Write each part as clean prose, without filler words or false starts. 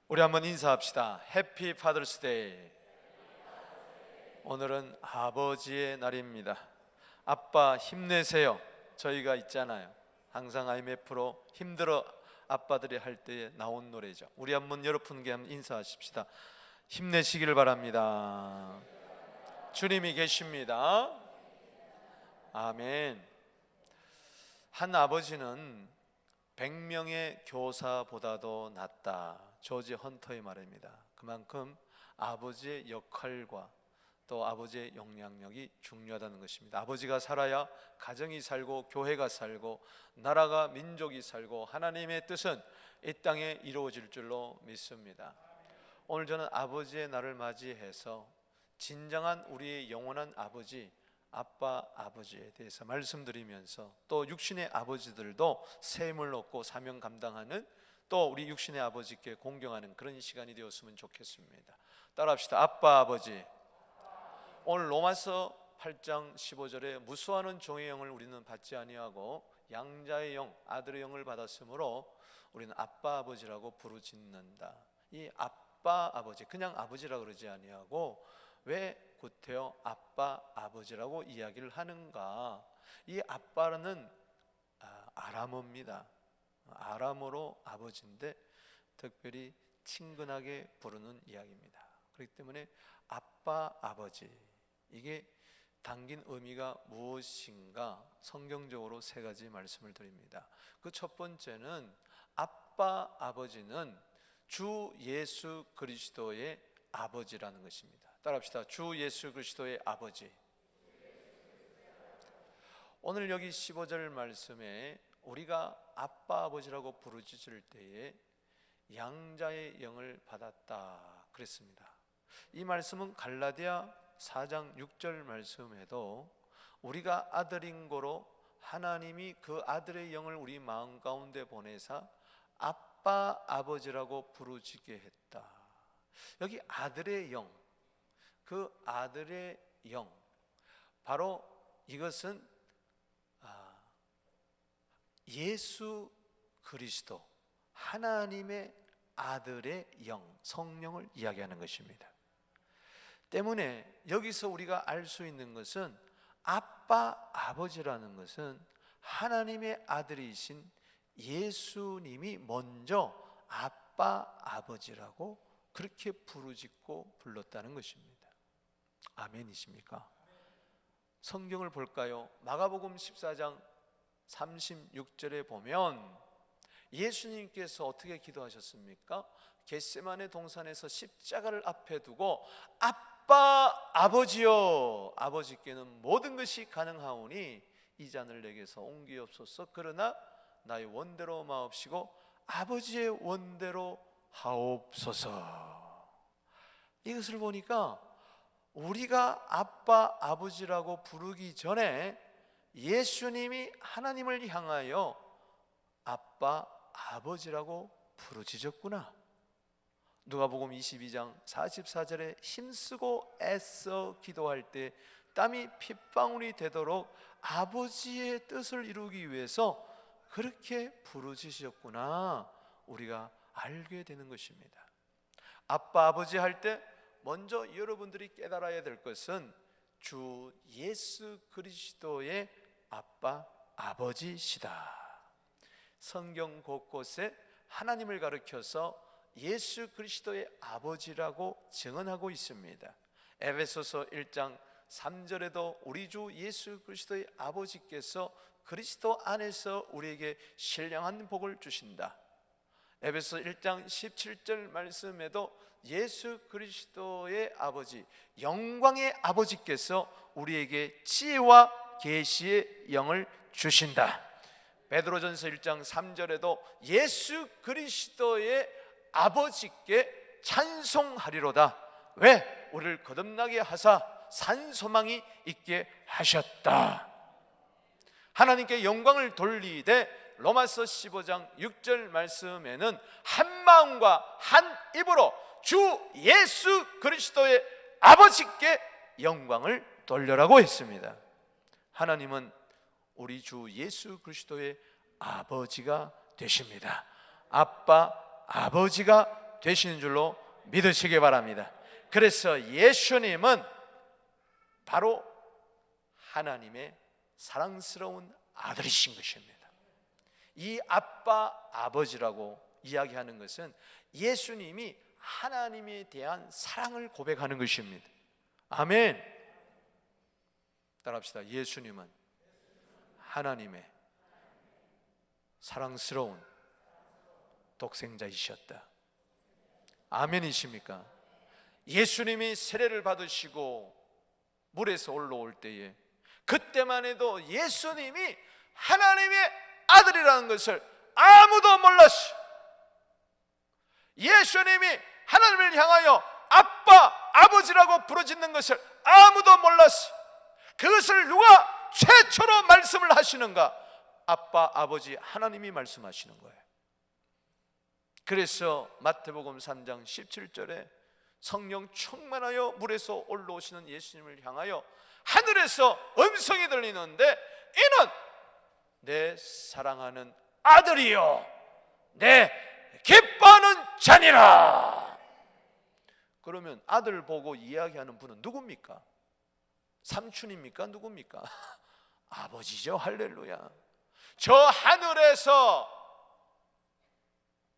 우리 한번 인사합시다. 해피 파더스데이. 오늘은 아버지의 날입니다. 아빠 힘내세요. 저희가 있잖아요. 항상 IMF로 힘들어 아빠들이 할 때 나온 노래죠. 우리 한번 여러분께 한번 인사하십시다. 힘내시기를 바랍니다. 주님이 계십니다. 아멘. 한 아버지는 100명의 교사보다도 낫다. 조지 헌터의 말입니다. 그만큼 아버지의 역할과 또 아버지의 영향력이 중요하다는 것입니다. 아버지가 살아야 가정이 살고 교회가 살고 나라가 민족이 살고 하나님의 뜻은 이 땅에 이루어질 줄로 믿습니다. 오늘 저는 아버지의 날을 맞이해서 진정한 우리의 영원한 아버지, 아빠, 아버지에 대해서 말씀드리면서 또 육신의 아버지들도 셈을 얻고 사명 감당하는 또 우리 육신의 아버지께 공경하는 그런 시간이 되었으면 좋겠습니다. 따라합시다. 아빠, 아버지. 오늘 로마서 8장 15절에 무수하는 종의 영을 우리는 받지 아니하고 양자의 영, 아들의 영을 받았으므로 우리는 아빠, 아버지라고 부르짖는다. 이 아빠, 아버지, 그냥 아버지라고 그러지 아니하고 왜 구태여 아빠, 아버지라고 이야기를 하는가? 이 아빠는 아람어입니다. 아람어로 아버지인데 특별히 친근하게 부르는 이야기입니다. 그렇기 때문에 아빠, 아버지, 이게 담긴 의미가 무엇인가? 성경적으로 세 가지 말씀을 드립니다. 그 첫 번째는 아빠, 아버지는 주 예수 그리스도의 아버지라는 것입니다. 따라합시다. 주 예수 그리스도의 아버지. 오늘 여기 15절 말씀에 우리가 아빠, 아버지라고 부르짖을 때에 양자의 영을 받았다 그랬습니다. 이 말씀은 갈라디아 4장 6절 말씀에도 우리가 아들인 고로 하나님이 그 아들의 영을 우리 마음 가운데 보내사 아빠, 아버지라고 부르짖게 했다. 여기 아들의 영, 그 아들의 영, 바로 이것은 예수 그리스도 하나님의 아들의 영, 성령을 이야기하는 것입니다. 때문에 여기서 우리가 알 수 있는 것은 아빠, 아버지라는 것은 하나님의 아들이신 예수님이 먼저 아빠, 아버지라고 그렇게 부르짖고 불렀다는 것입니다. 아멘이십니까? 성경을 볼까요? 마가복음 14장 36절에 보면 예수님께서 어떻게 기도하셨습니까? 겟세마네 동산에서 십자가를 앞에 두고 아빠, 아버지여, 아버지께는 모든 것이 가능하오니 이 잔을 내게서 옮기옵소서. 그러나 나의 원대로 마옵시고 아버지의 원대로 하옵소서. 이것을 보니까 우리가 아빠, 아버지라고 부르기 전에 예수님이 하나님을 향하여 아빠, 아버지라고 부르짖었구나. 누가복음 22장 44절에 힘쓰고 애써 기도할 때 땀이 핏방울이 되도록 아버지의 뜻을 이루기 위해서 그렇게 부르짖으셨구나, 우리가 알게 되는 것입니다. 아빠, 아버지 할 때 먼저 여러분들이 깨달아야 될 것은 주 예수 그리스도의 아빠, 아버지시다. 성경 곳곳에 하나님을 가리켜서 예수 그리스도의 아버지라고 증언하고 있습니다. 에베소서 1장 3절에도 우리 주 예수 그리스도의 아버지께서 그리스도 안에서 우리에게 신령한 복을 주신다. 에베소 1장 17절 말씀에도 예수 그리스도의 아버지, 영광의 아버지께서 우리에게 지혜와 계시의 영을 주신다. 베드로전서 1장 3절에도 예수 그리스도의 아버지께 찬송하리로다. 왜? 우리를 거듭나게 하사 산 소망이 있게 하셨다. 하나님께 영광을 돌리되 로마서 15장 6절 말씀에는 한 마음과 한 입으로 주 예수 그리스도의 아버지께 영광을 돌려라고 했습니다. 하나님은 우리 주 예수 그리스도의 아버지가 되십니다. 아빠, 아버지가 되시는 줄로 믿으시기 바랍니다. 그래서 예수님은 바로 하나님의 사랑스러운 아들이신 것입니다. 이 아빠, 아버지라고 이야기하는 것은 예수님이 하나님에 대한 사랑을 고백하는 것입니다. 아멘. 따라합시다. 예수님은 하나님의 사랑스러운 독생자이셨다. 아멘이십니까? 예수님이 세례를 받으시고 물에서 올라올 때에 그때만 해도 예수님이 하나님의 아들이라는 것을 아무도 몰랐어요. 예수님이 하나님을 향하여 아빠, 아버지라고 부르짖는 것을 아무도 몰랐어요. 그것을 누가 최초로 말씀을 하시는가? 아빠, 아버지 하나님이 말씀하시는 거예요. 그래서 마태복음 3장 17절에 성령 충만하여 물에서 올라오시는 예수님을 향하여 하늘에서 음성이 들리는데 이는 내 사랑하는 아들이요 내 기뻐하는 자니라. 그러면 아들 보고 이야기하는 분은 누굽니까? 삼촌입니까? 누굽니까? 아버지죠. 할렐루야. 저 하늘에서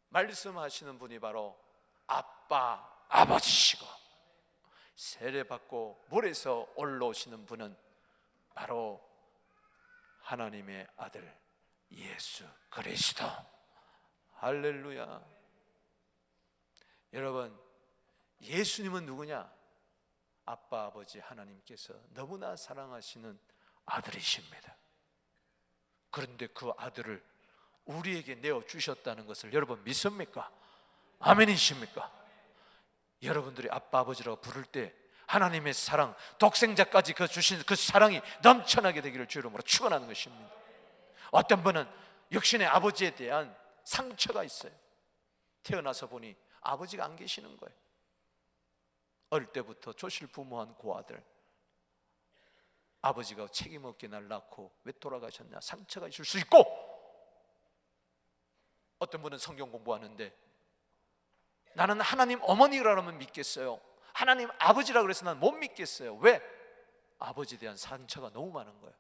말씀하시는 분이 바로 아빠, 아버지시고 세례받고 물에서 올라오시는 분은 바로 하나님의 아들 예수 그리스도. 할렐루야. 여러분, 예수님은 누구냐? 아빠, 아버지 하나님께서 너무나 사랑하시는 아들이십니다. 그런데 그 아들을 우리에게 내어주셨다는 것을 여러분 믿습니까? 아멘이십니까? 여러분들이 아빠, 아버지라고 부를 때 하나님의 사랑, 독생자까지 그 주신 그 사랑이 넘쳐나게 되기를 주 이름으로 축원하는 것입니다. 어떤 분은 육신의 아버지에 대한 상처가 있어요. 태어나서 보니 아버지가 안 계시는 거예요. 어릴 때부터 조실부모한 고아들, 아버지가 책임 없게 날 낳고 왜 돌아가셨냐 상처가 있을 수 있고, 어떤 분은 성경 공부하는데 나는 하나님 어머니라면 믿겠어요, 하나님 아버지라 그래서 난 못 믿겠어요. 왜? 아버지에 대한 상처가 너무 많은 거예요.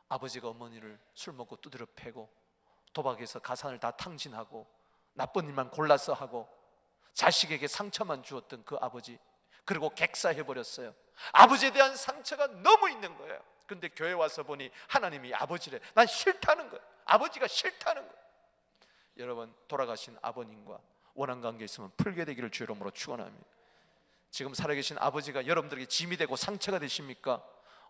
아버지가 어머니를 술 먹고 두드려 패고 도박해서 가산을 다 탕진하고 나쁜 일만 골라서 하고 자식에게 상처만 주었던 그 아버지, 그리고 객사해버렸어요. 아버지에 대한 상처가 너무 있는 거예요. 근데 교회 와서 보니 하나님이 아버지래. 난 싫다는 거예요. 아버지가 싫다는 거예요. 여러분, 돌아가신 아버님과 원한 관계 있으면 풀게 되기를 주 이름으로 축원합니다. 지금 살아계신 아버지가 여러분들에게 짐이 되고 상처가 되십니까?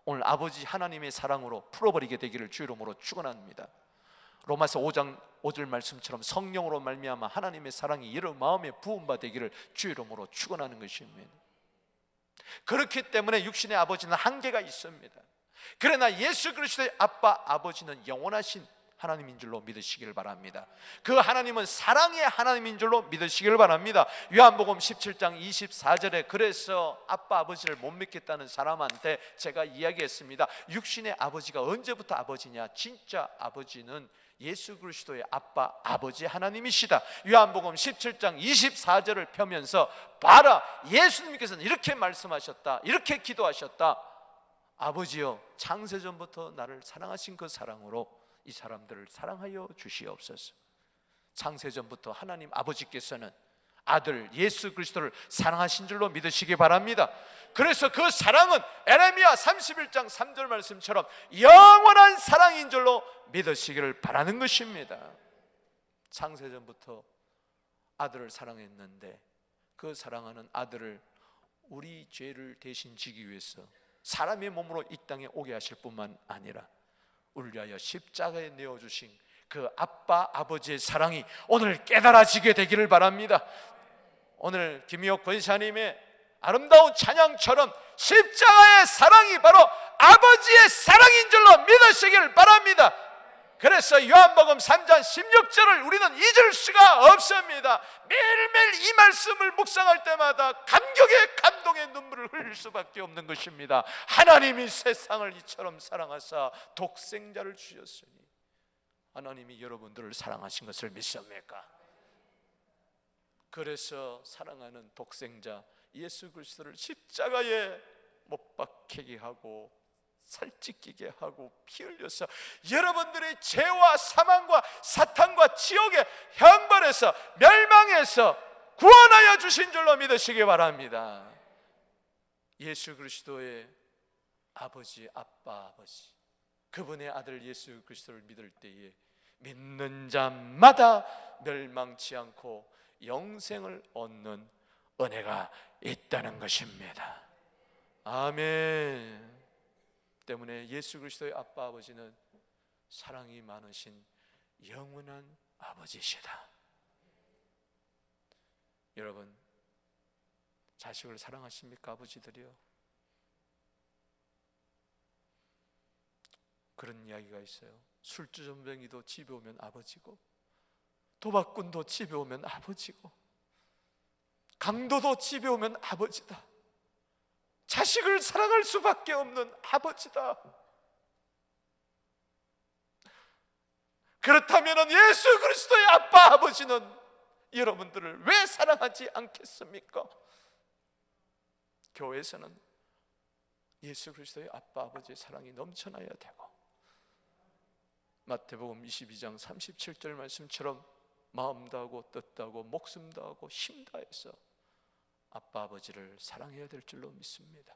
오늘 아버지 하나님의 사랑으로 풀어버리게 되기를 주 이름으로 축원합니다. 로마서 5장 5절 말씀처럼 성령으로 말미암아 하나님의 사랑이 여러 마음에 부음받기를 주 이름으로 축원하는 것입니다. 그렇기 때문에 육신의 아버지는 한계가 있습니다. 그러나 예수 그리스도의 아빠, 아버지는 영원하신 하나님인 줄로 믿으시길 바랍니다. 그 하나님은 사랑의 하나님인 줄로 믿으시길 바랍니다. 요한복음 17장 24절에 그래서 아빠, 아버지를 못 믿겠다는 사람한테 제가 이야기했습니다. 육신의 아버지가 언제부터 아버지냐? 진짜 아버지는 예수 그리스도의 아빠, 아버지 하나님이시다. 요한복음 17장 24절을 펴면서 봐라, 예수님께서는 이렇게 말씀하셨다, 이렇게 기도하셨다. 아버지여, 창세전부터 나를 사랑하신 그 사랑으로 이 사람들을 사랑하여 주시옵소서. 창세전부터 하나님 아버지께서는 아들 예수 그리스도를 사랑하신 줄로 믿으시기 바랍니다. 그래서 그 사랑은 에레미야 31장 3절 말씀처럼 영원한 사랑인 줄로 믿으시기를 바라는 것입니다. 창세전부터 아들을 사랑했는데 그 사랑하는 아들을 우리 죄를 대신 지기 위해서 사람의 몸으로 이 땅에 오게 하실 뿐만 아니라 우리 위하여 십자가에 내어주신 그 아빠, 아버지의 사랑이 오늘 깨달아지게 되기를 바랍니다. 오늘 김희옥 권사님의 아름다운 찬양처럼 십자가의 사랑이 바로 아버지의 사랑인 줄로 믿으시길 바랍니다. 그래서 요한복음 3장 16절을 우리는 잊을 수가 없습니다. 매일매일 이 말씀을 묵상할 때마다 감격의 감동의 눈물을 흘릴 수밖에 없는 것입니다. 하나님이 세상을 이처럼 사랑하사 독생자를 주셨으니 하나님이 여러분들을 사랑하신 것을 믿습니까? 그래서 사랑하는 독생자 예수 그리스도를 십자가에 못 박히게 하고 살찌끼게 하고 피 흘려서 여러분들의 죄와 사망과 사탄과 지옥의 형벌에서 멸망해서 구원하여 주신 줄로 믿으시기 바랍니다. 예수 그리스도의 아버지, 아빠, 아버지, 그분의 아들 예수 그리스도를 믿을 때에 믿는 자마다 멸망치 않고 영생을 얻는 은혜가 있다는 것입니다. 아멘. 때문에 예수 그리스도의 아빠, 아버지는 사랑이 많으신 영원한 아버지시다. 여러분, 자식을 사랑하십니까? 아버지들이요. 그런 이야기가 있어요. 술주전뱅이도 집에 오면 아버지고, 도박꾼도 집에 오면 아버지고, 강도도 집에 오면 아버지다. 자식을 사랑할 수밖에 없는 아버지다. 그렇다면 예수 그리스도의 아빠, 아버지는 여러분들을 왜 사랑하지 않겠습니까? 교회에서는 예수 그리스도의 아빠, 아버지의 사랑이 넘쳐나야 되고, 마태복음 22장 37절 말씀처럼 마음 다하고 뜻 다하고 목숨 다하고 힘 다해서 아빠, 아버지를 사랑해야 될 줄로 믿습니다.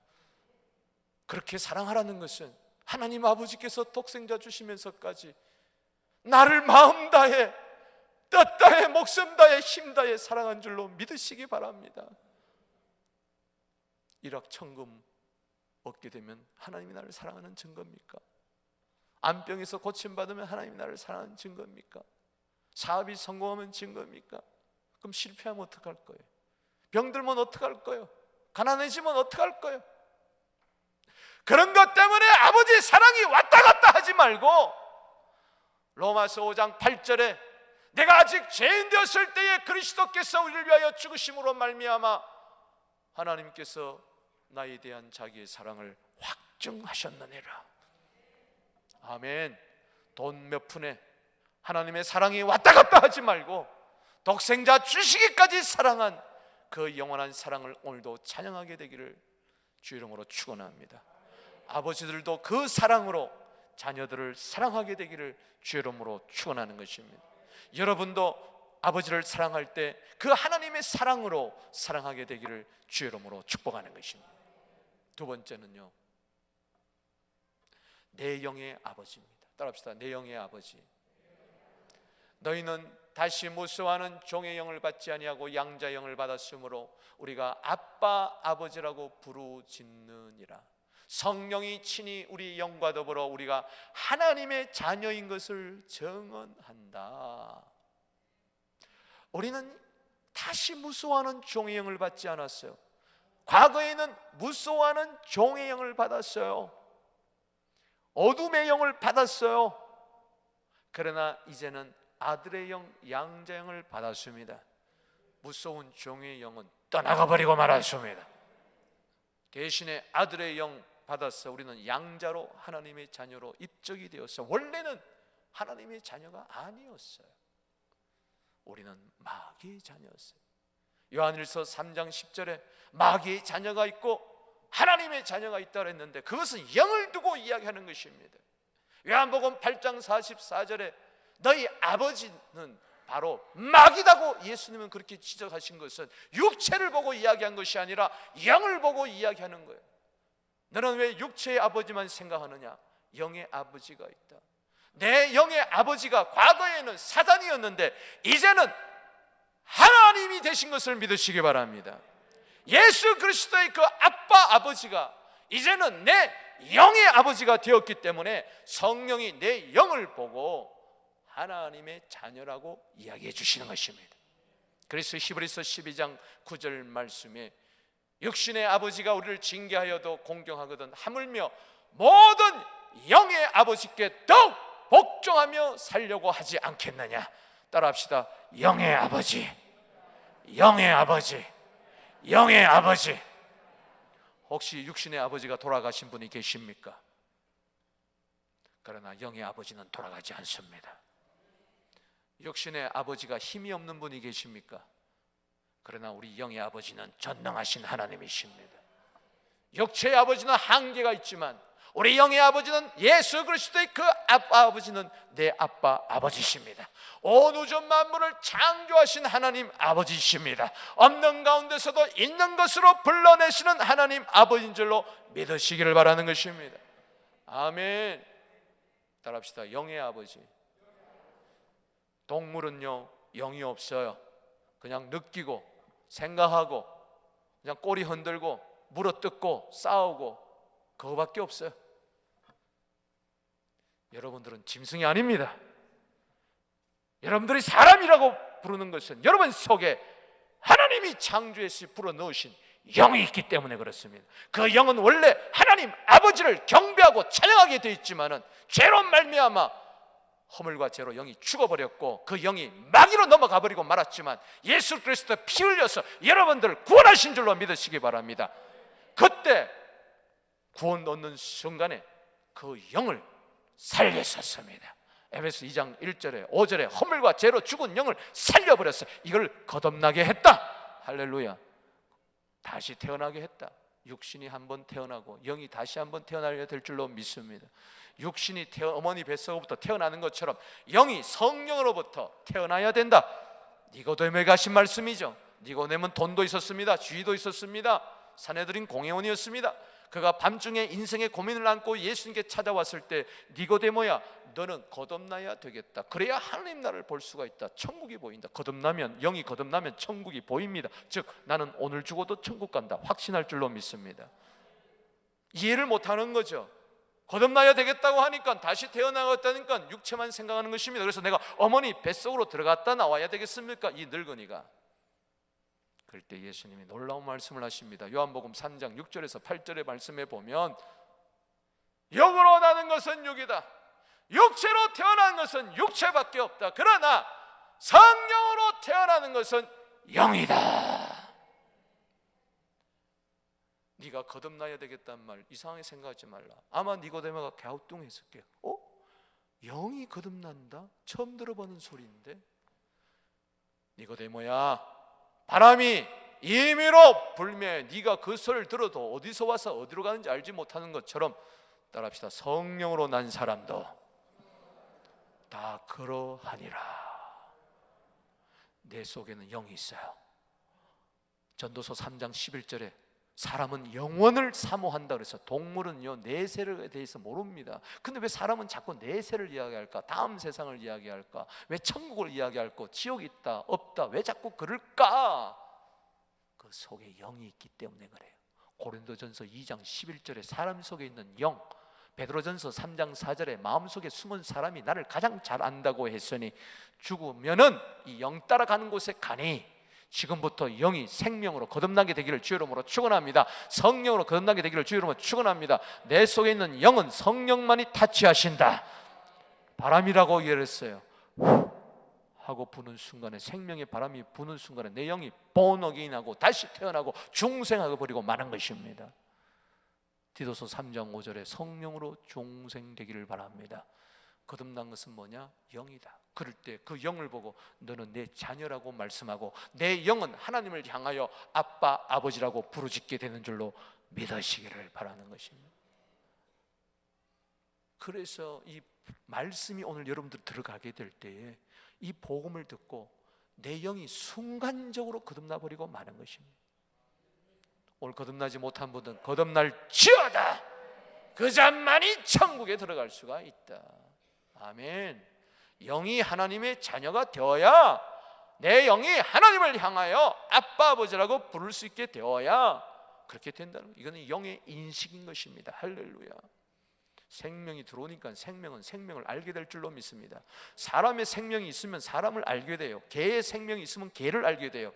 그렇게 사랑하라는 것은 하나님 아버지께서 독생자 주시면서까지 나를 마음 다해 뜻 다해 목숨 다해 힘 다해 사랑한 줄로 믿으시기 바랍니다. 일확천금 얻게 되면 하나님이 나를 사랑하는 증거입니까? 암병에서 고침받으면 하나님이 나를 사랑하는 증거입니까? 사업이 성공하면 증거입니까? 그럼 실패하면 어떡할 거예요? 병들면 어떡할 거예요? 가난해지면 어떡할 거예요? 그런 것 때문에 아버지의 사랑이 왔다 갔다 하지 말고 로마서 5장 8절에 내가 아직 죄인 되었을 때에 그리스도께서 우리를 위하여 죽으심으로 말미암아 하나님께서 나에 대한 자기의 사랑을 확증하셨느니라. 아멘. 돈 몇 푼에 하나님의 사랑이 왔다 갔다 하지 말고 독생자 주시기까지 사랑한 그 영원한 사랑을 오늘도 찬양하게 되기를 주 이름으로 축원합니다. 아버지들도 그 사랑으로 자녀들을 사랑하게 되기를 주 이름으로 축원하는 것입니다. 여러분도 아버지를 사랑할 때 그 하나님의 사랑으로 사랑하게 되기를 주 이름으로 축복하는 것입니다. 두 번째는요, 내 영의 아버지입니다. 따라합시다. 내 영의 아버지. 너희는 다시 무수하는 종의 영을 받지 아니하고 양자의 영을 받았으므로 우리가 아빠 아버지라고 부르짖느니라. 성령이 친히 우리 영과 더불어 우리가 하나님의 자녀인 것을 증언한다. 우리는 다시 무수하는 종의 영을 받지 않았어요. 과거에는 무수하는 종의 영을 받았어요. 어둠의 영을 받았어요. 그러나 이제는 아들의 영, 양자의 영을 받았습니다. 무서운 종의 영은 떠나가 버리고 말았습니다. 대신에 아들의 영 받았어. 우리는 양자로 하나님의 자녀로 입적이 되었어. 원래는 하나님의 자녀가 아니었어요. 우리는 마귀의 자녀였어요. 요한일서 3장 10절에 마귀의 자녀가 있고 하나님의 자녀가 있다고 했는데 그것은 영을 두고 이야기하는 것입니다. 요한복음 8장 44절에 너희 아버지는 바로 마귀다고 예수님은 그렇게 지적하신 것은 육체를 보고 이야기한 것이 아니라 영을 보고 이야기하는 거예요. 너는 왜 육체의 아버지만 생각하느냐? 영의 아버지가 있다. 내 영의 아버지가 과거에는 사단이었는데 이제는 하나님이 되신 것을 믿으시기 바랍니다. 예수 그리스도의 그 아빠 아버지가 이제는 내 영의 아버지가 되었기 때문에 성령이 내 영을 보고 하나님의 자녀라고 이야기해 주시는 것입니다. 그래서 히브리서 12장 9절 말씀에 육신의 아버지가 우리를 징계하여도 공경하거든 하물며 모든 영의 아버지께 더욱 복종하며 살려고 하지 않겠느냐. 따라합시다. 영의 아버지, 영의 아버지, 영의 아버지. 혹시 육신의 아버지가 돌아가신 분이 계십니까? 그러나 영의 아버지는 돌아가지 않습니다. 육신의 아버지가 힘이 없는 분이 계십니까? 그러나 우리 영의 아버지는 전능하신 하나님이십니다. 육체의 아버지는 한계가 있지만 우리 영의 아버지는 예수 그리스도의 그 아버지는 내 아빠 아버지십니다. 온 우주 만물을 창조하신 하나님 아버지십니다. 없는 가운데서도 있는 것으로 불러내시는 하나님 아버지인 줄로 믿으시기를 바라는 것입니다. 아멘. 따라합시다. 영의 아버지. 동물은요 영이 없어요. 그냥 느끼고 생각하고 그냥 꼬리 흔들고 물어뜯고 싸우고 그거밖에 없어요. 여러분들은 짐승이 아닙니다. 여러분들이 사람이라고 부르는 것은 여러분 속에 하나님이 창조해서 불어넣으신 영이 있기 때문에 그렇습니다. 그 영은 원래 하나님 아버지를 경배하고 찬양하게 되어 있지만은 죄로 말미암아 허물과 죄로 영이 죽어버렸고 그 영이 마귀로 넘어가 버리고 말았지만 예수 그리스도 피 흘려서 여러분들을 구원하신 줄로 믿으시기 바랍니다. 그때 구원 얻는 순간에 그 영을 살렸었습니다. 에베소 2장 1절에 5절에 허물과 죄로 죽은 영을 살려버렸어요. 이걸 거듭나게 했다. 할렐루야. 다시 태어나게 했다. 육신이 한번 태어나고 영이 다시 한번 태어나야 될 줄로 믿습니다. 육신이 어머니 뱃속부터 태어나는 것처럼 영이 성령으로부터 태어나야 된다. 니고데모에게 하신 말씀이죠. 니고데모는 돈도 있었습니다. 지위도 있었습니다. 사내들인 공회원이었습니다. 그가 밤중에 인생의 고민을 안고 예수님께 찾아왔을 때 니고데모야 너는 거듭나야 되겠다. 그래야 하나님 나라를 볼 수가 있다. 천국이 보인다. 거듭나면 영이 거듭나면 천국이 보입니다. 즉 나는 오늘 죽어도 천국 간다. 확신할 줄로 믿습니다. 이해를 못하는 거죠. 거듭나야 되겠다고 하니까 다시 태어나겠다니까 육체만 생각하는 것입니다. 그래서 내가 어머니 뱃속으로 들어갔다 나와야 되겠습니까? 이 늙은이가. 그럴 때 예수님이 놀라운 말씀을 하십니다. 요한복음 3장 6절에서 8절의 말씀에 보면 영으로 나는 것은 육이다. 육체로 태어난 것은 육체밖에 없다. 그러나 성령으로 태어나는 것은 영이다. 네가 거듭나야 되겠다는 말 이상하게 생각하지 말라. 아마 니고데모가 갸우뚱했을 거야. 영이 거듭난다? 처음 들어보는 소리인데. 니고데모야, 바람이 임의로 불매 네가 그 소리를 들어도 어디서 와서 어디로 가는지 알지 못하는 것처럼 따라합시다. 성령으로 난 사람도 다 그러하니라. 내 속에는 영이 있어요. 전도서 3장 11절에 사람은 영원을 사모한다 그래서 동물은요 내세에 대해서 모릅니다. 근데 왜 사람은 자꾸 내세를 이야기할까? 다음 세상을 이야기할까? 왜 천국을 이야기할까? 지옥이 있다 없다 왜 자꾸 그럴까? 그 속에 영이 있기 때문에 그래요. 고린도전서 2장 11절에 사람 속에 있는 영, 베드로전서 3장 4절에 마음속에 숨은 사람이 나를 가장 잘 안다고 했으니 죽으면은 이 영 따라가는 곳에 가니 지금부터 영이 생명으로 거듭나게 되기를 주의 이름으로 축원합니다. 성령으로 거듭나게 되기를 주의 이름으로 축원합니다. 내 속에 있는 영은 성령만이 타치하신다. 바람이라고 이해했어요. 하고 부는 순간에 생명의 바람이 부는 순간에 내 영이 본어게인하고 다시 태어나고 중생하고 버리고 마는 것입니다. 디도서 3장 5절에 성령으로 중생되기를 바랍니다. 거듭난 것은 뭐냐? 영이다. 그럴 때 그 영을 보고 너는 내 자녀라고 말씀하고 내 영은 하나님을 향하여 아빠, 아버지라고 부르짖게 되는 줄로 믿으시기를 바라는 것입니다. 그래서 이 말씀이 오늘 여러분들 들어가게 될 때에 이 복음을 듣고 내 영이 순간적으로 거듭나 버리고 마는 것입니다. 오늘 거듭나지 못한 분들은 거듭날지어다. 그 자만이 천국에 들어갈 수가 있다. 아멘. 영이 하나님의 자녀가 되어야 내 영이 하나님을 향하여 아빠 아버지라고 부를 수 있게 되어야 그렇게 된다는 거예요. 이거는 영의 인식인 것입니다. 할렐루야. 생명이 들어오니까 생명은 생명을 알게 될 줄로 믿습니다. 사람의 생명이 있으면 사람을 알게 돼요. 개의 생명이 있으면 개를 알게 돼요.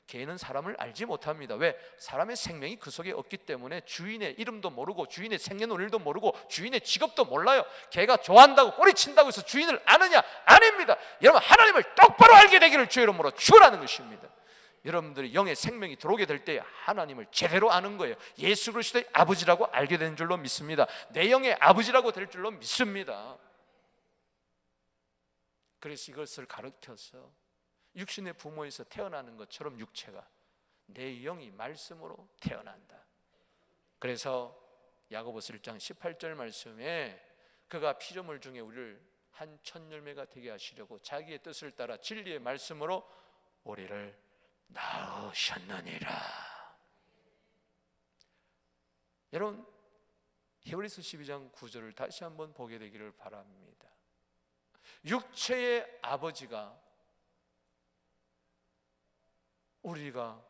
개는 사람을 알지 못합니다. 왜? 사람의 생명이 그 속에 없기 때문에 주인의 이름도 모르고 주인의 생년월일도 모르고 주인의 직업도 몰라요. 개가 좋아한다고 꼬리친다고 해서 주인을 아느냐? 아닙니다. 여러분 하나님을 똑바로 알게 되기를 주의 이름으로 축원하는 것입니다. 여러분들이 영의 생명이 들어오게 될 때 하나님을 제대로 아는 거예요. 예수 그리스도의 아버지라고 알게 되는 줄로 믿습니다. 내 영의 아버지라고 될 줄로 믿습니다. 그래서 이것을 가르쳐서 육신의 부모에서 태어나는 것처럼 육체가 내 영이 말씀으로 태어난다. 그래서 야고보서 1장 18절 말씀에 그가 피조물 중에 우리를 한 첫 열매가 되게 하시려고 자기의 뜻을 따라 진리의 말씀으로 우리를 낳으셨느니라. 여러분, 히브리서 12장 9절을 다시 한번 보게 되기를 바랍니다. 육체의 아버지가 우리가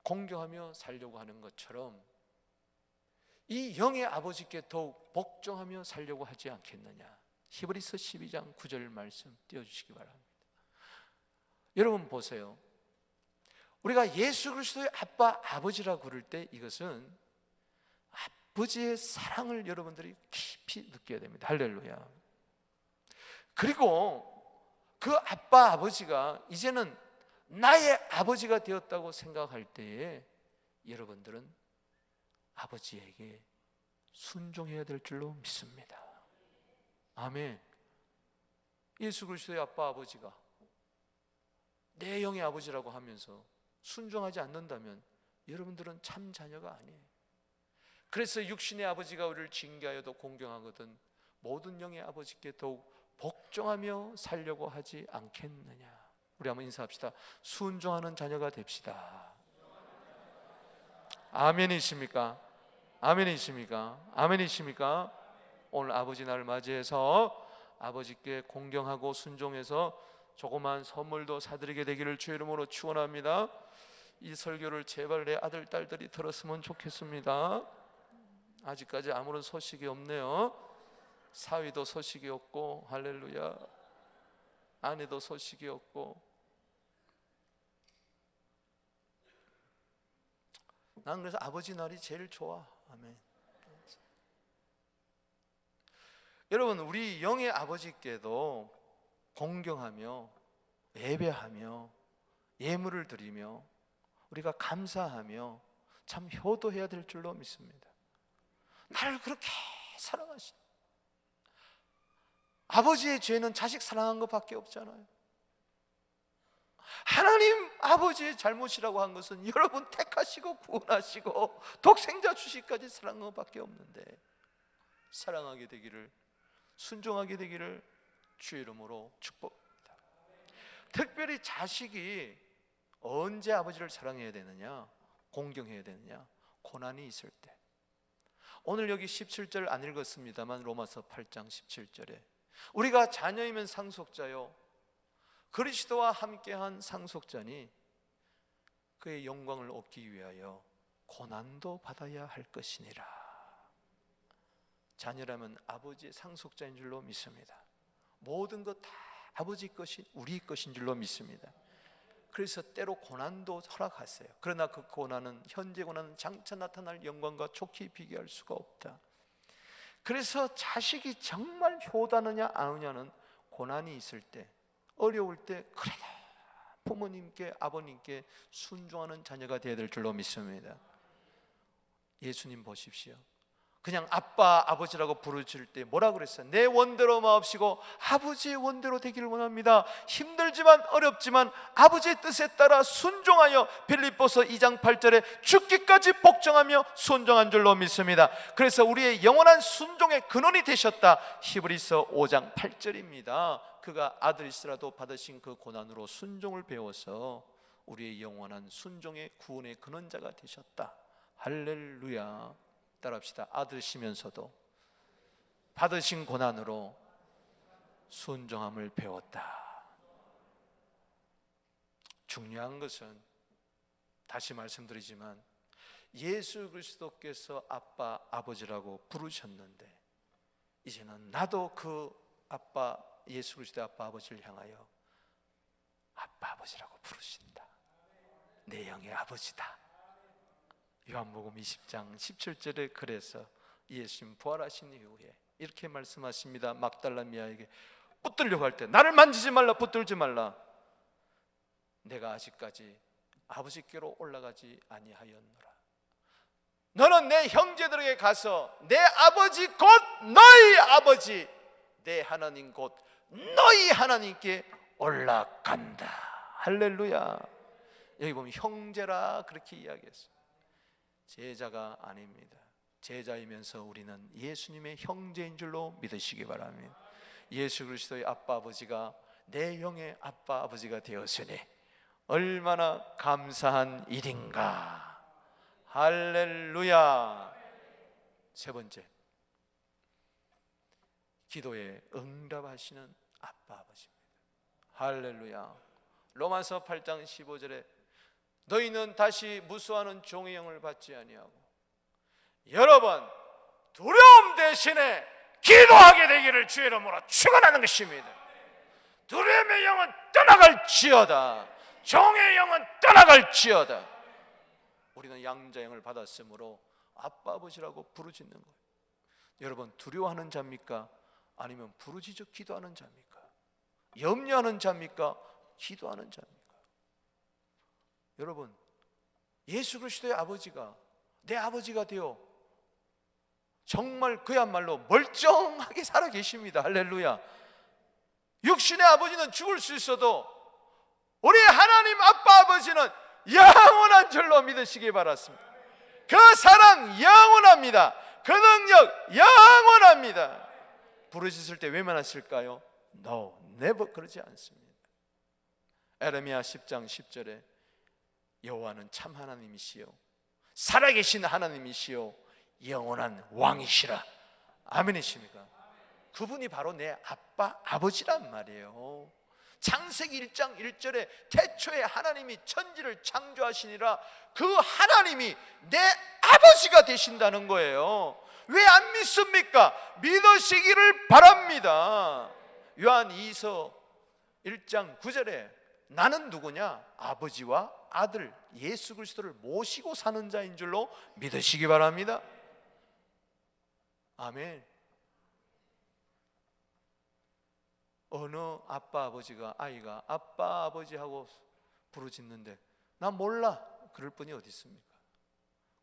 공경하며 살려고 하는 것처럼 이 영의 아버지께 더욱 복종하며 살려고 하지 않겠느냐. 히브리서 12장 9절 말씀 띄워주시기 바랍니다. 여러분 보세요. 우리가 예수 그리스도의 아빠, 아버지라고 부를 때 이것은 아버지의 사랑을 여러분들이 깊이 느껴야 됩니다. 할렐루야. 그리고 그 아빠, 아버지가 이제는 나의 아버지가 되었다고 생각할 때에 여러분들은 아버지에게 순종해야 될 줄로 믿습니다. 아멘. 예수 그리스도의 아빠, 아버지가 내 영의 아버지라고 하면서 순종하지 않는다면 여러분들은 참 자녀가 아니에요. 그래서 육신의 아버지가 우리를 징계하여도 공경하거든 모든 영의 아버지께 더욱 복종하며 살려고 하지 않겠느냐. 우리 한번 인사합시다. 순종하는 자녀가 됩시다. 아멘이십니까? 아멘이십니까? 아멘이십니까? 오늘 아버지 날 맞이해서 아버지께 공경하고 순종해서 조그만 선물도 사드리게 되기를 주의 이름으로 축원합니다. 이 설교를 제발 내 아들, 딸들이 들었으면 좋겠습니다. 아직까지 아무런 소식이 없네요. 사위도 소식이 없고, 할렐루야. 아내도 소식이 없고. 난 그래서 아버지 날이 제일 좋아. 아멘. 여러분, 우리 영의 아버지께도 공경하며 예배하며 예물을 드리며 우리가 감사하며 참 효도해야 될 줄로 믿습니다. 나를 그렇게 사랑하신 아버지의 죄는 자식 사랑한 것밖에 없잖아요. 하나님 아버지의 잘못이라고 한 것은 여러분 택하시고 구원하시고 독생자 주시기까지 사랑한 것밖에 없는데, 사랑하게 되기를, 순종하게 되기를 주의 이름으로 축복합니다. 특별히 자식이 언제 아버지를 사랑해야 되느냐, 공경해야 되느냐? 고난이 있을 때. 오늘 여기 17절 안 읽었습니다만 로마서 8장 17절에 우리가 자녀이면 상속자요 그리스도와 함께한 상속자니 그의 영광을 얻기 위하여 고난도 받아야 할 것이니라. 자녀라면 아버지의 상속자인 줄로 믿습니다. 모든 것 다 아버지 것이 우리 것인 줄로 믿습니다. 그래서 때로 고난도 허락하세요. 그러나 그 고난은, 현재 고난은 장차 나타날 영광과 좋게 비교할 수가 없다. 그래서 자식이 정말 효도하느냐 안 하느냐는 고난이 있을 때, 어려울 때 그래도 부모님께, 아버님께 순종하는 자녀가 되어야 될 줄로 믿습니다. 예수님 보십시오. 그냥 아빠, 아버지라고 부르실 때 뭐라 그랬어요? 내 원대로 마옵시고 아버지의 원대로 되기를 원합니다. 힘들지만 어렵지만 아버지의 뜻에 따라 순종하여, 빌립보서 2장 8절에 죽기까지 복종하며 순종한 줄로 믿습니다. 그래서 우리의 영원한 순종의 근원이 되셨다. 히브리서 5장 8절입니다. 그가 아들일지라도 받으신 그 고난으로 순종을 배워서 우리의 영원한 순종의 구원의 근원자가 되셨다. 할렐루야. 따라합시다. 아들이시면서도 받으신 고난으로 순종함을 배웠다. 중요한 것은 다시 말씀드리지만 예수 그리스도께서 아빠, 아버지라고 부르셨는데 이제는 나도 그 아빠, 예수 그리스도의 아빠, 아버지를 향하여 아빠, 아버지라고 부르신다. 내 영의 아버지다. 요한복음 20장 17절에 그래서 예수님 부활하신 이후에 이렇게 말씀하십니다. 막달라미아에게 붙들려고 할 때 나를 만지지 말라, 붙들지 말라. 내가 아직까지 아버지께로 올라가지 아니하였노라. 너는 내 형제들에게 가서 내 아버지 곧 너희 아버지, 내 하나님 곧 너희 하나님께 올라간다. 할렐루야. 여기 보면 형제라 그렇게 이야기했어요. 제자가 아닙니다. 제자이면서 우리는 예수님의 형제인 줄로 믿으시기 바랍니다. 예수 그리스도의 아빠 아버지가 내 영의 아빠 아버지가 되었으니 얼마나 감사한 일인가. 할렐루야. 세 번째, 기도에 응답하시는 아빠 아버지입니다. 할렐루야. 로마서 8장 15절에 너희는 다시 무수하는 종의 영을 받지 아니하고 여러 번 두려움 대신에 기도하게 되기를 주의 이름으로 축원하는 것입니다. 두려움의 영은 떠나갈지어다. 종의 영은 떠나갈지어다. 우리는 양자 영을 받았으므로 아빠 아버지라고 부르짖는 거예요. 여러분, 두려워하는 자입니까? 아니면 부르짖어 기도하는 자입니까? 염려하는 자입니까? 기도하는 자입니까? 여러분, 예수 그리스도의 아버지가 내 아버지가 되어 정말 그야말로 멀쩡하게 살아 계십니다. 할렐루야. 육신의 아버지는 죽을 수 있어도 우리 하나님 아빠 아버지는 영원한 줄로 믿으시기 바랍니다. 그 사랑 영원합니다. 그 능력 영원합니다. 부르짖을 때 외면하실까요? No, never. 그러지 않습니다. 에레미야 10장 10절에 여호와는 참 하나님이시요 살아계신 하나님이시요 영원한 왕이시라. 아멘이십니까? 그분이 바로 내 아빠 아버지란 말이에요. 창세기 1장 1절에 태초에 하나님이 천지를 창조하시니라. 그 하나님이 내 아버지가 되신다는 거예요. 왜 안 믿습니까? 믿으시기를 바랍니다. 요한 2서 1장 9절에 나는 누구냐? 아버지와 아들 예수 그리스도를 모시고 사는 자인 줄로 믿으시기 바랍니다. 아멘. 어느 아빠 아버지가 아이가 아빠 아버지 하고 부르짖는데 나 몰라 그럴 분이 어디 있습니까?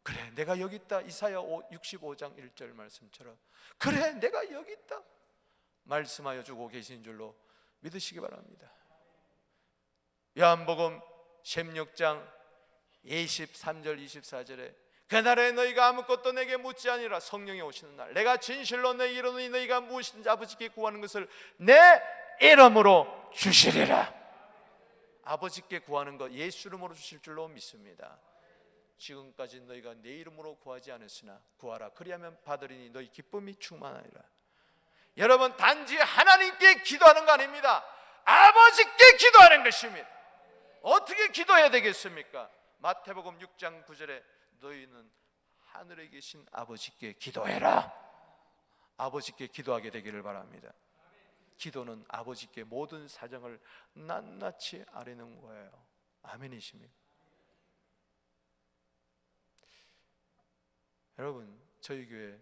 그래 내가 여기 있다. 이사야 65장 1절 말씀처럼 그래 내가 여기 있다 말씀하여 주고 계신 줄로 믿으시기 바랍니다. 요한복음 16장 23절 24절에 그날에 너희가 아무것도 내게 묻지 아니라 성령이 오시는 날 내가 진실로 너희에게 이르노니 너희가 무엇이든지 아버지께 구하는 것을 내 이름으로 주시리라. 아버지께 구하는 것 예수 이름으로 주실 줄로 믿습니다. 지금까지 너희가 내 이름으로 구하지 않았으나 구하라 그리하면 받으리니 너희 기쁨이 충만하리라. 여러분, 단지 하나님께 기도하는 거 아닙니다. 아버지께 기도하는 것입니다. 어떻게 기도해야 되겠습니까? 마태복음 6장 9절에 너희는 하늘에 계신 아버지께 기도해라. 아버지께 기도하게 되기를 바랍니다. 기도는 아버지께 모든 사정을 낱낱이 아뢰는 거예요. 아멘이십니까? 여러분, 저희 교회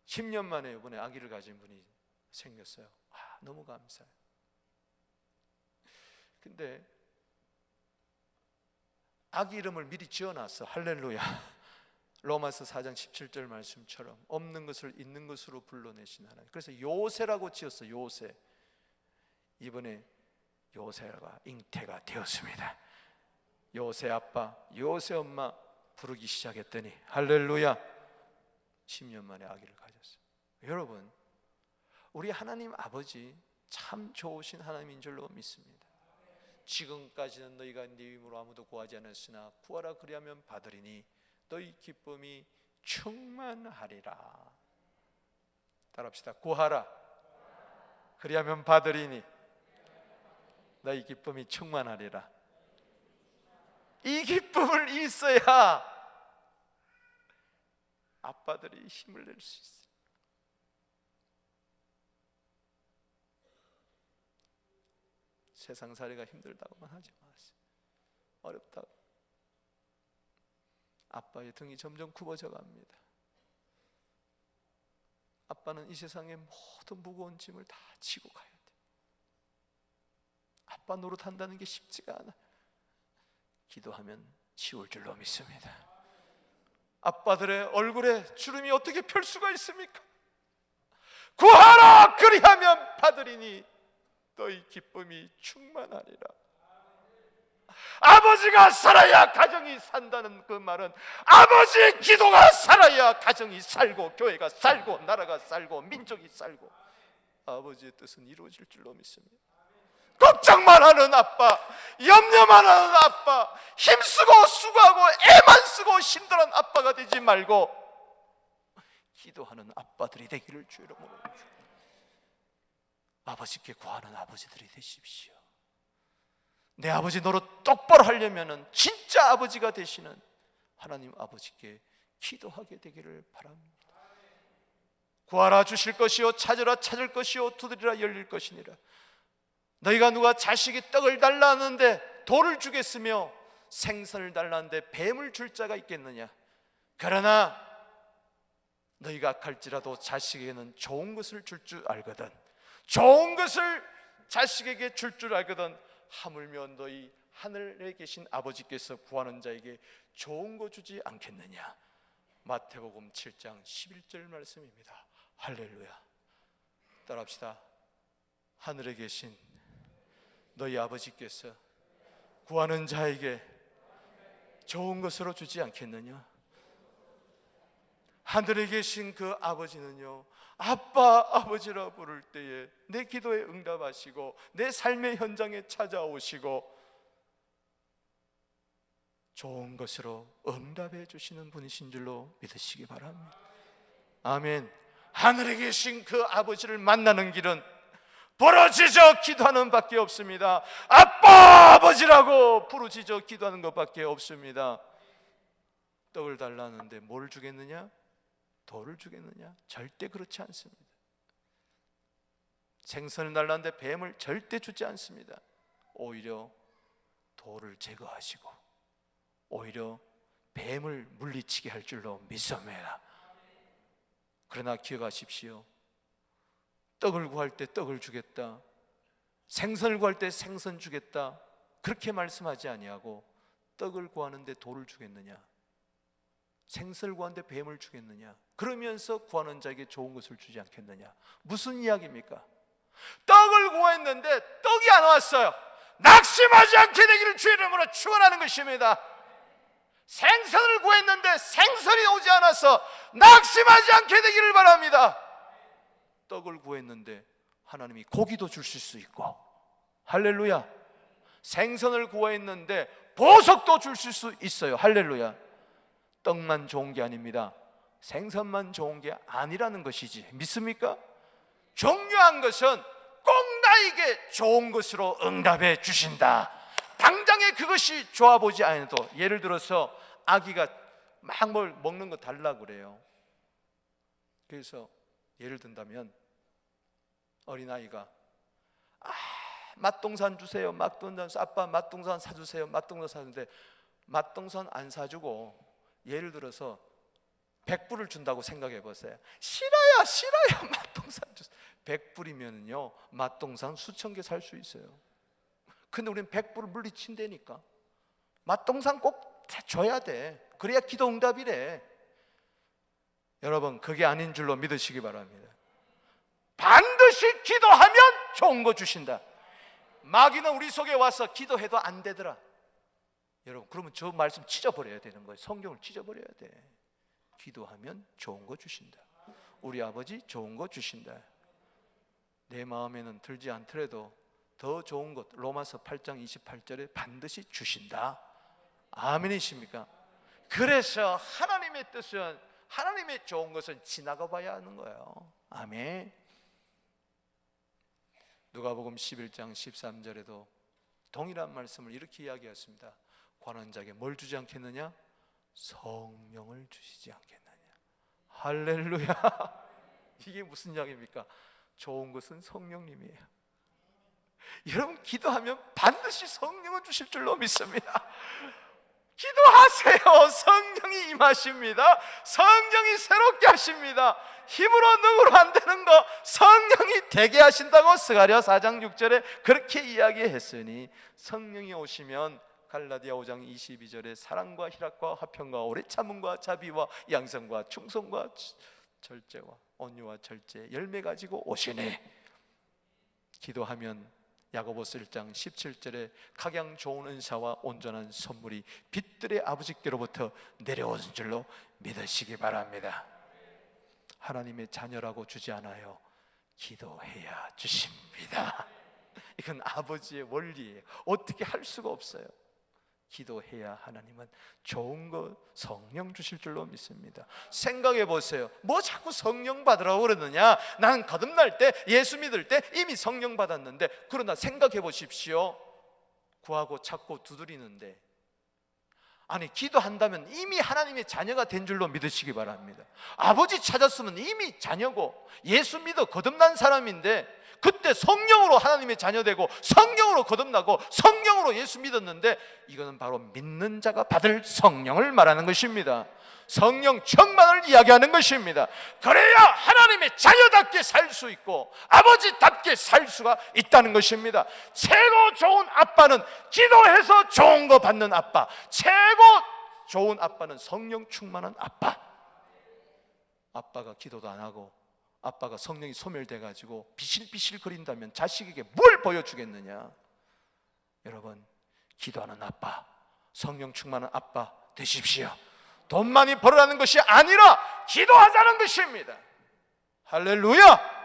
10년 만에 이번에 아기를 가진 분이 생겼어요. 너무 감사해요. 근데 아기 이름을 미리 지어놨어. 할렐루야. 로마서 4장 17절 말씀처럼 없는 것을 있는 것으로 불러내신 하나님. 그래서 요새라고 지었어. 요새. 이번에 요새가 잉태가 되었습니다. 요새 아빠, 요새 엄마 부르기 시작했더니 할렐루야 10년 만에 아기를 가졌어요. 여러분, 우리 하나님 아버지 참 좋으신 하나님인 줄로 믿습니다. 지금까지는 너희가 네 이름으로 아무도 구하지 않았으나 구하라 그리하면 받으리니 너희 기쁨이 충만하리라. 따라합시다. 구하라 그리하면 받으리니 너희 기쁨이 충만하리라. 이 기쁨을 있어야 아빠들이 힘을 낼 수 있어요. 세상살이가 힘들다고만 하지 마세요. 어렵다고. 아빠의 등이 점점 굽어져 갑니다. 아빠는 이 세상의 모든 무거운 짐을 다 지고 가야 돼. 아빠 노릇한다는 게 쉽지가 않아. 기도하면 쉬울 줄로 믿습니다. 아빠들의 얼굴에 주름이 어떻게 펼 수가 있습니까? 구하라 그리하면 받으리니 너희 기쁨이 충만하리라. 아버지가 살아야 가정이 산다는 그 말은 아버지의 기도가 살아야 가정이 살고 교회가 살고 나라가 살고 민족이 살고 아버지의 뜻은 이루어질 줄로 믿습니다. 걱정만 하는 아빠, 염려만 하는 아빠, 힘쓰고 수고하고 애만 쓰고 힘들어하는 아빠가 되지 말고 기도하는 아빠들이 되기를 주의 이름으로 아버지께 구하는 아버지들이 되십시오. 내 아버지 노릇 똑바로 하려면 진짜 아버지가 되시는 하나님 아버지께 기도하게 되기를 바랍니다. 구하라 주실 것이요 찾으라 찾을 것이요 두드리라 열릴 것이니라. 너희가 누가 자식이 떡을 달라는데 돌을 주겠으며 생선을 달라는데 뱀을 줄 자가 있겠느냐. 그러나 너희가 악할지라도 자식에게는 좋은 것을 줄 줄 알거든. 좋은 것을 자식에게 줄 줄 알거든. 하물며 너희 하늘에 계신 아버지께서 구하는 자에게 좋은 거 주지 않겠느냐. 마태복음 7장 11절 말씀입니다. 할렐루야. 따라합시다. 하늘에 계신 너희 아버지께서 구하는 자에게 좋은 것으로 주지 않겠느냐. 하늘에 계신 그 아버지는요, 아빠, 아버지라 부를 때에 내 기도에 응답하시고 내 삶의 현장에 찾아오시고 좋은 것으로 응답해 주시는 분이신 줄로 믿으시기 바랍니다. 아멘. 하늘에 계신 그 아버지를 만나는 길은 부르짖어 기도하는 밖에 없습니다. 아빠, 아버지라고 부르짖어 기도하는 것밖에 없습니다. 떡을 달라는데 뭘 주겠느냐? 돌을 주겠느냐? 절대 그렇지 않습니다. 생선을 달라는데 뱀을 절대 주지 않습니다. 오히려 돌을 제거하시고 오히려 뱀을 물리치게 할 줄로 믿습니다. 그러나 기억하십시오. 떡을 구할 때 떡을 주겠다, 생선을 구할 때 생선 주겠다, 그렇게 말씀하지 아니하고 떡을 구하는데 돌을 주겠느냐, 생선을 구하는데 뱀을 주겠느냐, 그러면서 구하는 자에게 좋은 것을 주지 않겠느냐. 무슨 이야기입니까? 떡을 구했는데 떡이 안 왔어요. 낙심하지 않게 되기를 주의 이름으로 축원하는 것입니다. 생선을 구했는데 생선이 오지 않아서 낙심하지 않게 되기를 바랍니다. 떡을 구했는데 하나님이 고기도 주실 수 있고, 할렐루야. 생선을 구했는데 보석도 주실 수 있어요. 할렐루야. 떡만 좋은 게 아닙니다. 생선만 좋은 게 아니라는 것이지. 믿습니까? 중요한 것은 꼭 나에게 좋은 것으로 응답해 주신다. 당장에 그것이 좋아 보지 않아도, 예를 들어서 아기가 막 뭘 먹는 거 달라고 그래요. 그래서 예를 든다면 어린아이가 맛동산 주세요, 맛동산, 아빠 맛동산 사주세요, 맛동산 사주는데 맛동산 안 사주고 예를 들어서 100불을 준다고 생각해 보세요. 싫어요 맛동산 주세요. 100불이면요 맛동산 수천 개 살 수 있어요. 근데 우리는 100불을 물리친다니까. 맛동산 꼭 줘야 돼. 그래야 기도 응답이래. 여러분, 그게 아닌 줄로 믿으시기 바랍니다. 반드시 기도하면 좋은 거 주신다. 마귀는 우리 속에 와서 기도해도 안 되더라. 여러분, 그러면 저 말씀 찢어버려야 되는 거예요. 성경을 찢어버려야 돼. 기도하면 좋은 거 주신다. 우리 아버지 좋은 거 주신다. 내 마음에는 들지 않더라도 더 좋은 것, 로마서 8장 28절에 반드시 주신다. 아멘이십니까? 그래서 하나님의 뜻은, 하나님의 좋은 것은 지나가 봐야 하는 거예요. 아멘. 누가복음 11장 13절에도 동일한 말씀을 이렇게 이야기했습니다. 구하는 자에게 뭘 주지 않겠느냐? 성령을 주시지 않겠느냐. 할렐루야. 이게 무슨 이야기입니까? 좋은 것은 성령님이에요. 여러분, 기도하면 반드시 성령을 주실 줄로 믿습니다. 기도하세요. 성령이 임하십니다. 성령이 새롭게 하십니다. 힘으로 능으로 안 되는 거 성령이 되게 하신다고 스가랴 4장 6절에 그렇게 이야기했으니, 성령이 오시면 갈라디아 5장 22절에 사랑과 희락과 화평과 오래 참음과 자비와 양성과 충성과 절제와 온유와 절제 열매 가지고 오시니, 기도하면 야고보서 1장 17절에 각양 좋은 은사와 온전한 선물이 빛들의 아버지께로부터 내려온 줄로 믿으시기 바랍니다. 하나님의 자녀라고 주지 않아요. 기도해야 주십니다. 이건 아버지의 원리예요. 어떻게 할 수가 없어요. 기도해야 하나님은 좋은 거 성령 주실 줄로 믿습니다. 생각해 보세요. 뭐 자꾸 성령 받으라고 그러느냐? 나는 거듭날 때, 예수 믿을 때 이미 성령 받았는데. 그러나 생각해 보십시오. 구하고 찾고 두드리는데, 아니 기도한다면 이미 하나님의 자녀가 된 줄로 믿으시기 바랍니다. 아버지 찾았으면 이미 자녀고 예수 믿어 거듭난 사람인데, 그때 성령으로 하나님의 자녀되고 성령으로 거듭나고 성령으로 예수 믿었는데, 이거는 바로 믿는 자가 받을 성령을 말하는 것입니다. 성령 충만을 이야기하는 것입니다. 그래야 하나님의 자녀답게 살 수 있고 아버지답게 살 수가 있다는 것입니다. 최고 좋은 아빠는 기도해서 좋은 거 받는 아빠, 최고 좋은 아빠는 성령 충만한 아빠. 아빠가 기도도 안 하고 아빠가 성령이 소멸돼가지고 비실비실 거린다면 자식에게 뭘 보여주겠느냐? 여러분, 기도하는 아빠, 성령 충만한 아빠 되십시오. 돈 많이 벌으라는 것이 아니라 기도하자는 것입니다. 할렐루야!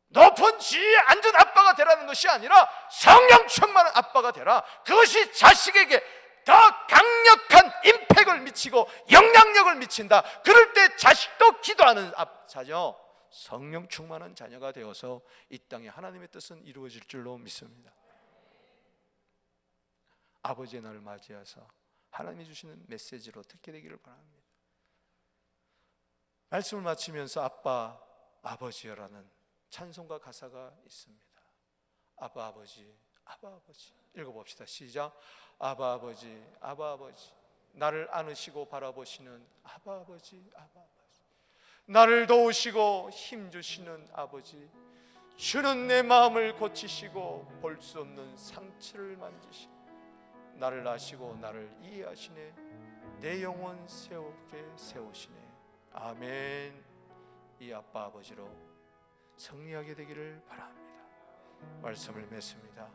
높은 지위에 앉은 아빠가 되라는 것이 아니라 성령 충만한 아빠가 되라. 그것이 자식에게 더 강력한 임팩을 미치고 영향력을 미친다. 그럴 때 자식도 기도하는 자녀, 성령 충만한 자녀가 되어서 이 땅에 하나님의 뜻은 이루어질 줄로 믿습니다. 아버지의 날을 맞이해서 하나님이 주시는 메시지로 듣게 되기를 바랍니다. 말씀을 마치면서 아빠, 아버지여라는 찬송가 가사가 있습니다. 아빠, 아버지, 아빠, 아버지. 읽어봅시다. 시작. 아바 아버지, 아바 아버지, 나를 안으시고 바라보시는 아바 아버지, 아바 아버지, 나를 도우시고 힘주시는 아버지, 주는 내 마음을 고치시고 볼 수 없는 상처를 만지시고 나를 아시고 나를 이해하시네. 내 영혼 세우게 세우시네. 아멘. 이 아빠 아버지로 승리하게 되기를 바랍니다. 말씀을 맺습니다.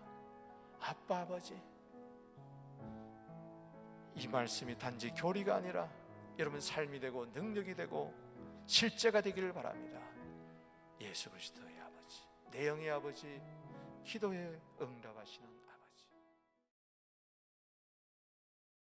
아빠 아버지, 이 말씀이 단지 교리가 아니라 여러분 삶이 되고 능력이 되고 실제가 되기를 바랍니다. 예수 그리스도의 아버지, 내 영의 아버지, 기도에 응답하시는